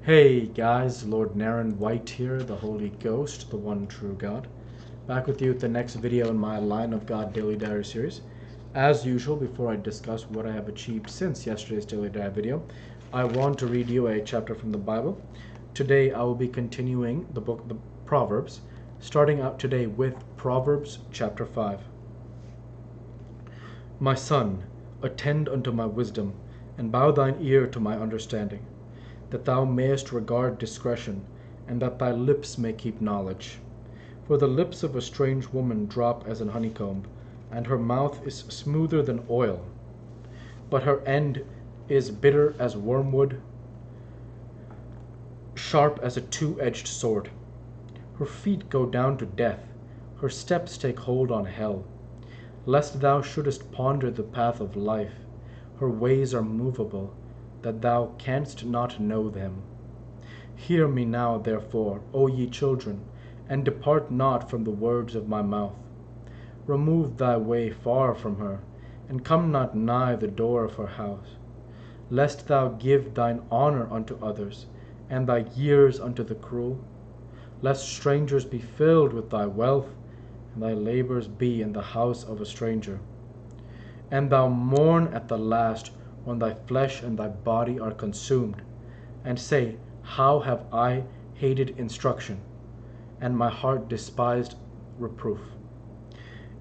Hey guys, Lord Naren White here, the Holy Ghost, the one true God. Back with you with the next video in my Line of God Daily Diary series. As usual, before I discuss what I have achieved since yesterday's Daily Diary video, I want to read you a chapter from the Bible. Today I will be continuing the book, the Proverbs, starting out today with Proverbs chapter 5. My son, attend unto my wisdom, and bow thine ear to my understanding, that thou mayest regard discretion, and that thy lips may keep knowledge. For the lips of a strange woman drop as an honeycomb, and her mouth is smoother than oil. But her end is bitter as wormwood, sharp as a two-edged sword. Her feet go down to death, her steps take hold on hell. Lest thou shouldest ponder the path of life, her ways are movable, that thou canst not know them. Hear me now, therefore, O ye children, and depart not from the words of my mouth. Remove thy way far from her, and come not nigh the door of her house, lest thou give thine honor unto others, and thy years unto the cruel, lest strangers be filled with thy wealth, and thy labors be in the house of a stranger. And thou mourn at the last, when thy flesh and thy body are consumed, and say, How have I hated instruction, and my heart despised reproof,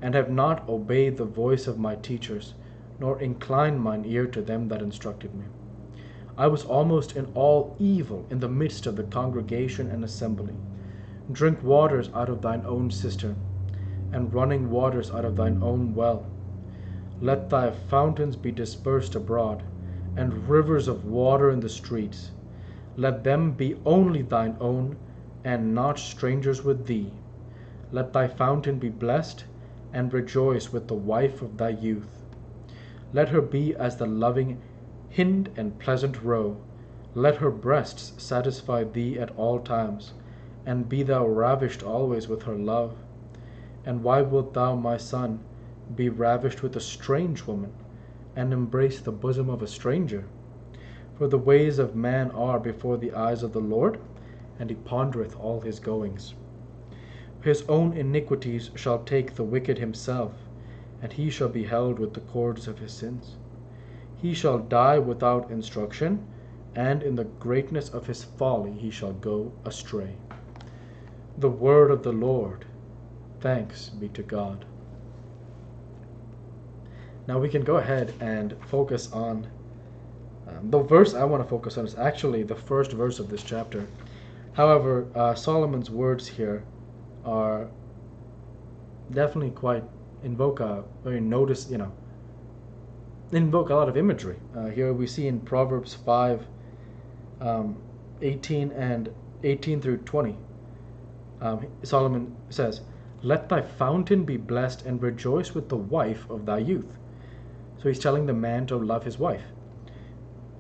and have not obeyed the voice of my teachers, nor inclined mine ear to them that instructed me. I was almost in all evil in the midst of the congregation and assembly. Drink waters out of thine own cistern, and running waters out of thine own well. Let thy fountains be dispersed abroad, and rivers of water in the streets. Let them be only thine own, and not strangers with thee. Let thy fountain be blessed, and rejoice with the wife of thy youth. Let her be as the loving hind and pleasant roe. Let her breasts satisfy thee at all times, and be thou ravished always with her love. And why wilt thou, my son, be ravished with a strange woman, and embrace the bosom of a stranger? For the ways of man are before the eyes of the Lord, and he pondereth all his goings. His own iniquities shall take the wicked himself, and he shall be held with the cords of his sins. He shall die without instruction, and in the greatness of his folly he shall go astray. The word of the Lord. Thanks be to God. Now we can go ahead and focus on the verse I want to focus on is actually the first verse of this chapter. However, Solomon's words here are definitely quite invoke a lot of imagery. Here we see in Proverbs 5, 18 through 20. Solomon says, Let thy fountain be blessed, and rejoice with the wife of thy youth. So he's telling the man to love his wife.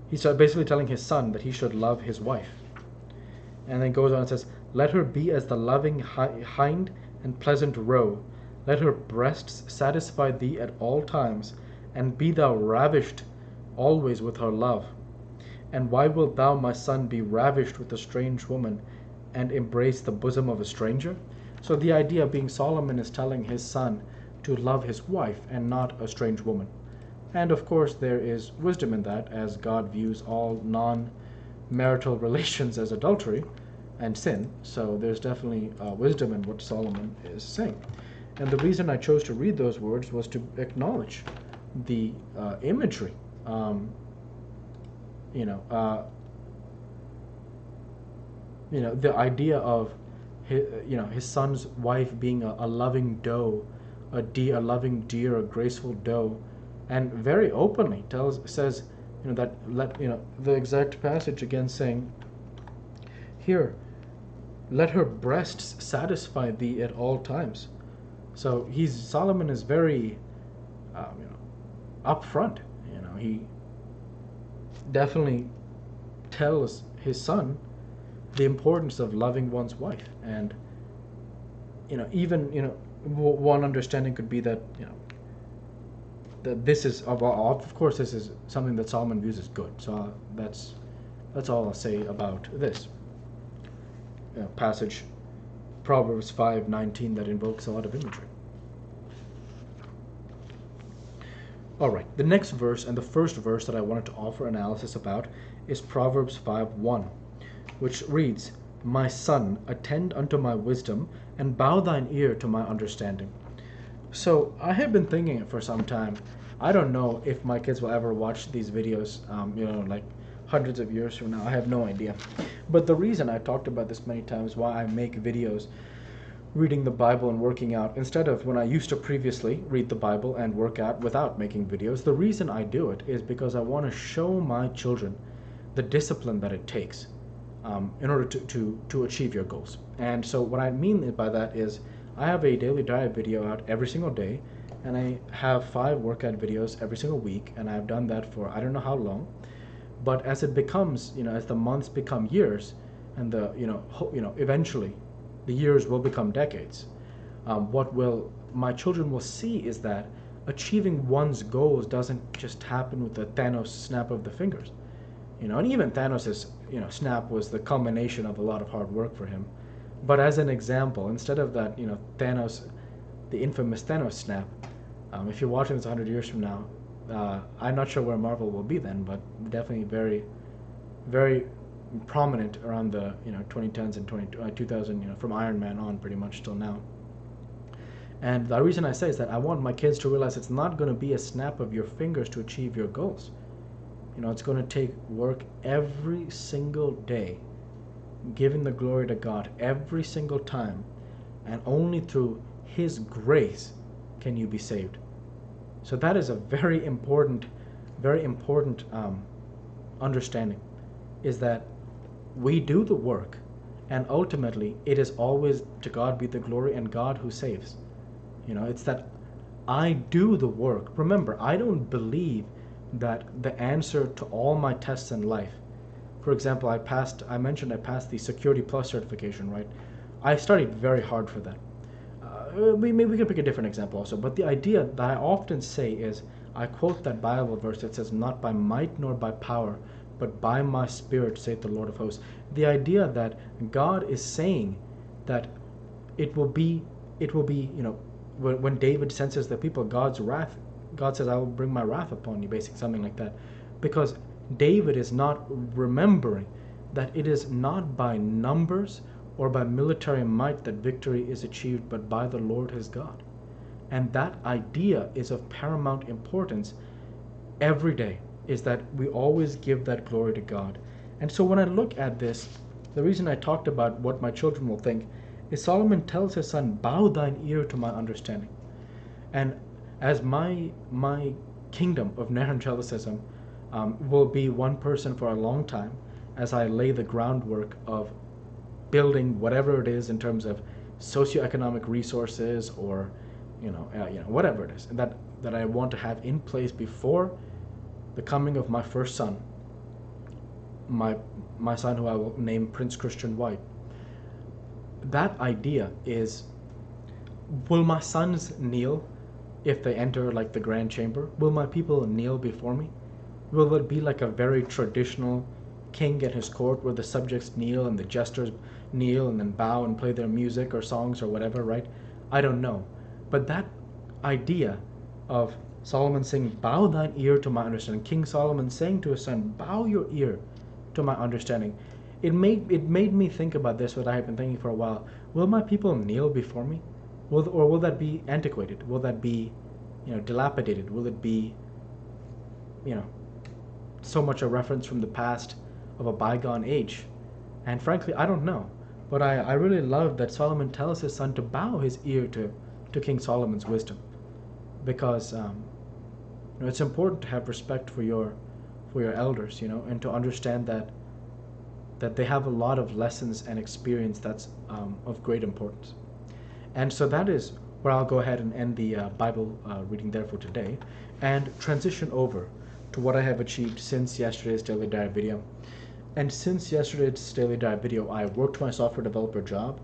He's basically telling his son that he should love his wife. And then goes on and says, Let her be as the loving hind and pleasant roe. Let her breasts satisfy thee at all times, and be thou ravished always with her love. And why wilt thou, my son, be ravished with a strange woman, and embrace the bosom of a stranger? So the idea being Solomon is telling his son to love his wife and not a strange woman. And of course there is wisdom in that, as God views all non-marital relations as adultery and sin. So there's definitely wisdom in what Solomon is saying. And the reason I chose to read those words was to acknowledge the imagery. The idea of his son's wife being a loving doe, a loving deer, a graceful doe, and very openly says the exact passage again saying here, let her breasts satisfy thee at all times. So Solomon is very upfront. He definitely tells his son the importance of loving one's wife. And one understanding could be that that this is of course this is something that Solomon views as good. So that's That's all I'll say about this passage, Proverbs 5:19, that invokes a lot of imagery. All right, the next verse and the first verse that I wanted to offer analysis about is Proverbs 5:1, which reads, "My son, attend unto my wisdom, and bow thine ear to my understanding." So I have been thinking it for some time. I don't know if my kids will ever watch these videos, like hundreds of years from now. I have no idea. But the reason I talked about this many times, why I make videos reading the Bible and working out, instead of when I used to previously read the Bible and work out without making videos, the reason I do it is because I want to show my children the discipline that it takes in order to achieve your goals. And so what I mean by that is I have a daily diet video out every single day, and I have 5 workout videos every single week, and I've done that for I don't know how long. But as it becomes, as the months become years, and eventually the years will become decades, my children will see is that achieving one's goals doesn't just happen with the Thanos snap of the fingers. And even Thanos's, snap was the culmination of a lot of hard work for him. But as an example, instead of that, Thanos, the infamous Thanos snap, if you're watching this 100 years from now, I'm not sure where Marvel will be then, but definitely very, very prominent around the 2010s and 2000, from Iron Man on pretty much till now. And the reason I say is that I want my kids to realize it's not going to be a snap of your fingers to achieve your goals. It's going to take work every single day, giving the glory to God every single time, and only through His grace can you be saved. So that is a very important understanding, is that we do the work, and ultimately it is always to God be the glory and God who saves. It's that I do the work. Remember, I don't believe that the answer to all my tests in life, for example, I mentioned I passed the Security Plus certification, right? I studied very hard for that. Maybe we can pick a different example also, but the idea that I often say is, I quote that Bible verse that says, "Not by might nor by power, but by my spirit, saith the Lord of hosts." The idea that God is saying that it will be, when David senses the people, God's wrath, God says, "I will bring my wrath upon you," basically something like that. Because David is not remembering that it is not by numbers or by military might that victory is achieved, but by the Lord his God. And that idea is of paramount importance every day, is that we always give that glory to God. And so when I look at this, the reason I talked about what my children will think is Solomon tells his son, "Bow thine ear to my understanding." And as my kingdom of Naren will be one person for a long time, as I lay the groundwork of building whatever it is in terms of socioeconomic resources, or whatever it is that I want to have in place before the coming of my first son, my son who I will name Prince Christian White. That idea is, will my sons kneel if they enter like the grand chamber? Will my people kneel before me? Will it be like a very traditional king at his court, where the subjects kneel and the jesters kneel and then bow and play their music or songs or whatever, right? I don't know. But that idea of Solomon saying, "Bow thine ear to my understanding," King Solomon saying to his son, "Bow your ear to my understanding," it made me think about this, what I have been thinking for a while. Will my people kneel before me? Or will that be antiquated? Will that be, dilapidated? Will it be, so much a reference from the past of a bygone age? And frankly, I don't know. But I really love that Solomon tells his son to bow his ear to King Solomon's wisdom, because it's important to have respect for your elders, and to understand that they have a lot of lessons and experience that's of great importance. And so that is where I'll go ahead and end the Bible reading there for today, and transition over to what I have achieved since yesterday's Daily Diet video. And since yesterday's Daily Diet video, I worked my software developer job.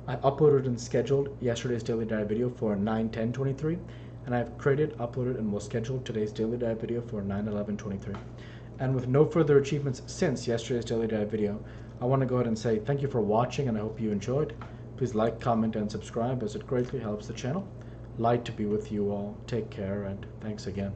I uploaded and scheduled yesterday's Daily Diet video for 9/10/23, and I've created, uploaded, and will schedule today's Daily Diet video for 9/11/23. And with no further achievements since yesterday's Daily Dive video, I want to go ahead and say thank you for watching, and I hope you enjoyed. Please like, comment, and subscribe, as it greatly helps the channel. Light to be with you all. Take care, and thanks again.